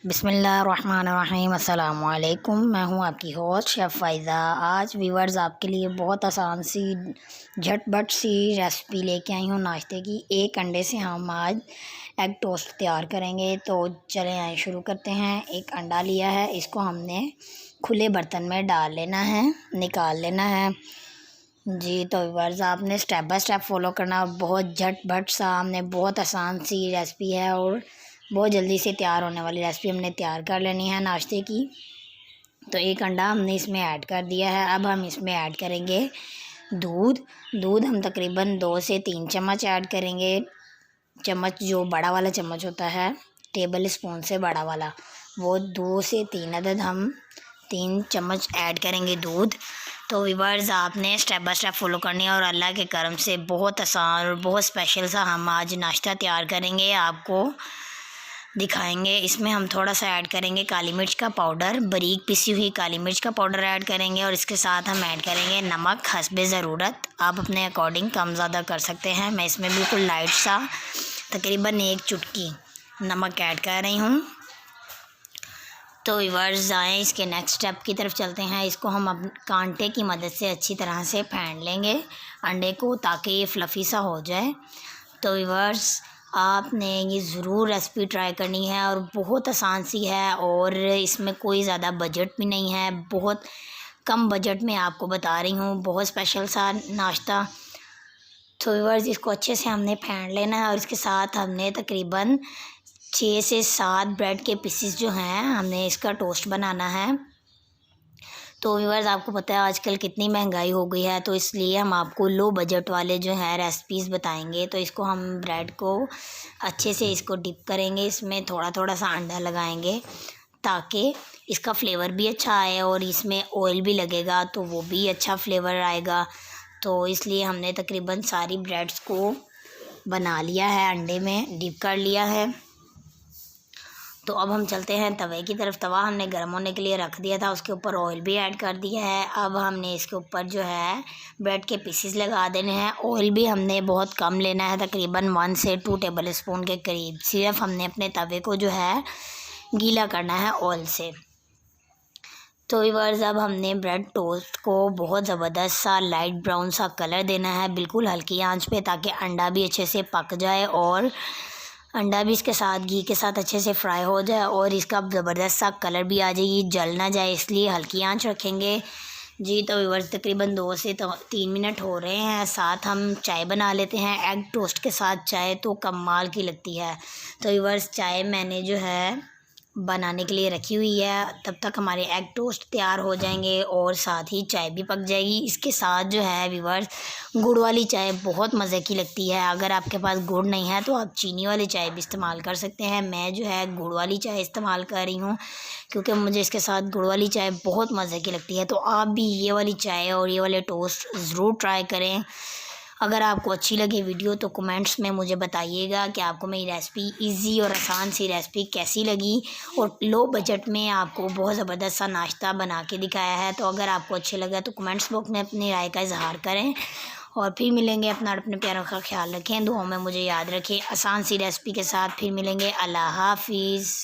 बिस्मिल्लाहिर्रहमानिर्रहीम। अस्सलाम वालेकुम। मैं हूं आपकी होस्ट शेफ़ फ़ाइज़ा। आज व्यूअर्स आपके लिए बहुत आसान सी झटपट सी रेसिपी लेके आई हूं नाश्ते की। एक अंडे से हम आज एग टोस्ट तैयार करेंगे। तो चलें आए शुरू करते हैं। एक अंडा लिया है, इसको हमने खुले बर्तन में डाल लेना है, निकाल लेना है जी। तो व्यूअर्स आपने स्टेप बाय स्टेप फॉलो करना। बहुत झटपट सा हमने बहुत आसान सी रेसिपी है और बहुत जल्दी से तैयार होने वाली रेसिपी हमने तैयार कर लेनी है नाश्ते की। तो एक अंडा हमने इसमें ऐड कर दिया है। अब हम इसमें ऐड करेंगे दूध हम तकरीबन 2 से 3 चम्मच ऐड करेंगे। चम्मच जो बड़ा वाला चम्मच होता है, टेबल स्पून से बड़ा वाला, वो 2 से 3 अदद हम 3 चम्मच ऐड करेंगे दूध। तो व्यूअर्स आपने स्टेप बाय स्टेप फॉलो करनी है और अल्लाह के करम से बहुत आसान और बहुत स्पेशल सा हम आज नाश्ता तैयार करेंगे, आपको दिखाएंगे। इसमें हम थोड़ा सा ऐड करेंगे काली मिर्च का पाउडर, बारीक पिसी हुई काली मिर्च का पाउडर ऐड करेंगे और इसके साथ हम ऐड करेंगे नमक हस्बे ज़रूरत। आप अपने अकॉर्डिंग कम ज़्यादा कर सकते हैं। मैं इसमें बिल्कुल लाइट सा तकरीबन 1 चुटकी नमक ऐड कर रही हूँ। तो व्यूअर्स आएँ इसके नेक्स्ट स्टेप की तरफ चलते हैं। इसको हम अब कांटे की मदद से अच्छी तरह से फेंट लेंगे अंडे को, ताकि ये फ्लफ़ी सा हो जाए। तो व्यूअर्स आपने ये ज़रूर रेसिपी ट्राई करनी है और बहुत आसान सी है और इसमें कोई ज़्यादा बजट भी नहीं है। बहुत कम बजट में आपको बता रही हूँ, बहुत स्पेशल सा नाश्ता। तो व्यूअर्स इसको अच्छे से हमने फेंट लेना है और इसके साथ हमने तकरीबन 6 से 7 ब्रेड के पीसेस जो हैं हमने इसका टोस्ट बनाना है। तो व्यूअर्स आपको पता है आजकल कितनी महंगाई हो गई है, तो इसलिए हम आपको लो बजट वाले जो है रेसिपीज़ बताएंगे। तो इसको हम ब्रेड को अच्छे से इसको डिप करेंगे, इसमें थोड़ा थोड़ा सा अंडा लगाएंगे ताकि इसका फ्लेवर भी अच्छा आए और इसमें ऑयल भी लगेगा तो वो भी अच्छा फ्लेवर आएगा। तो इसलिए हमने तकरीबन सारी ब्रेड्स को बना लिया है, अंडे में डिप कर लिया है। तो अब हम चलते हैं तवे की तरफ। तवा हमने गर्म होने के लिए रख दिया था, उसके ऊपर ऑयल भी ऐड कर दिया है। अब हमने इसके ऊपर जो है ब्रेड के पीसेस लगा देने हैं। ऑयल भी हमने बहुत कम लेना है, तकरीबन 1 से 2 टेबल स्पून के करीब। सिर्फ हमने अपने तवे को जो है गीला करना है ऑयल से। तो व्यूअर्स अब हमने ब्रेड टोस्ट को बहुत ज़बरदस्त सा लाइट ब्राउन सा कलर देना है, बिल्कुल हल्की आंच पे, ताकि अंडा भी अच्छे से पक जाए और अंडा भी इसके साथ घी के साथ अच्छे से फ्राई हो जाए और इसका ज़बरदस्त सा कलर भी आ जाएगी, जल ना जाए, इसलिए हल्की आंच रखेंगे जी। तो व्यूअर्स तकरीबन 2 से 3 मिनट हो रहे हैं। साथ हम चाय बना लेते हैं। एग टोस्ट के साथ चाय तो कमाल की लगती है। तो व्यूअर्स चाय मैंने जो है बनाने के लिए रखी हुई है, तब तक हमारे एग टोस्ट तैयार हो जाएंगे और साथ ही चाय भी पक जाएगी। इसके साथ जो है व्यूअर्स गुड़ वाली चाय बहुत मज़े की लगती है। अगर आपके पास गुड़ नहीं है तो आप चीनी वाली चाय भी इस्तेमाल कर सकते हैं। मैं जो है गुड़ वाली चाय इस्तेमाल कर रही हूँ क्योंकि मुझे इसके साथ गुड़ वाली चाय बहुत मज़े की लगती है। तो आप भी ये वाली चाय और ये वाले टोस्ट ज़रूर ट्राई करें। अगर आपको अच्छी लगे वीडियो तो कमेंट्स में मुझे बताइएगा कि आपको मेरी रेसिपी इजी और आसान सी रेसिपी कैसी लगी और लो बजट में आपको बहुत ज़बरदस्त सा नाश्ता बना के दिखाया है। तो अगर आपको अच्छे लगा तो कमेंट्स बॉक्स में अपनी राय का इजहार करें और फिर मिलेंगे। अपने प्यारों का ख्याल रखें, दुआओं में मुझे याद रखें। आसान सी रेसिपी के साथ फिर मिलेंगे। अल्लाह हाफिज़।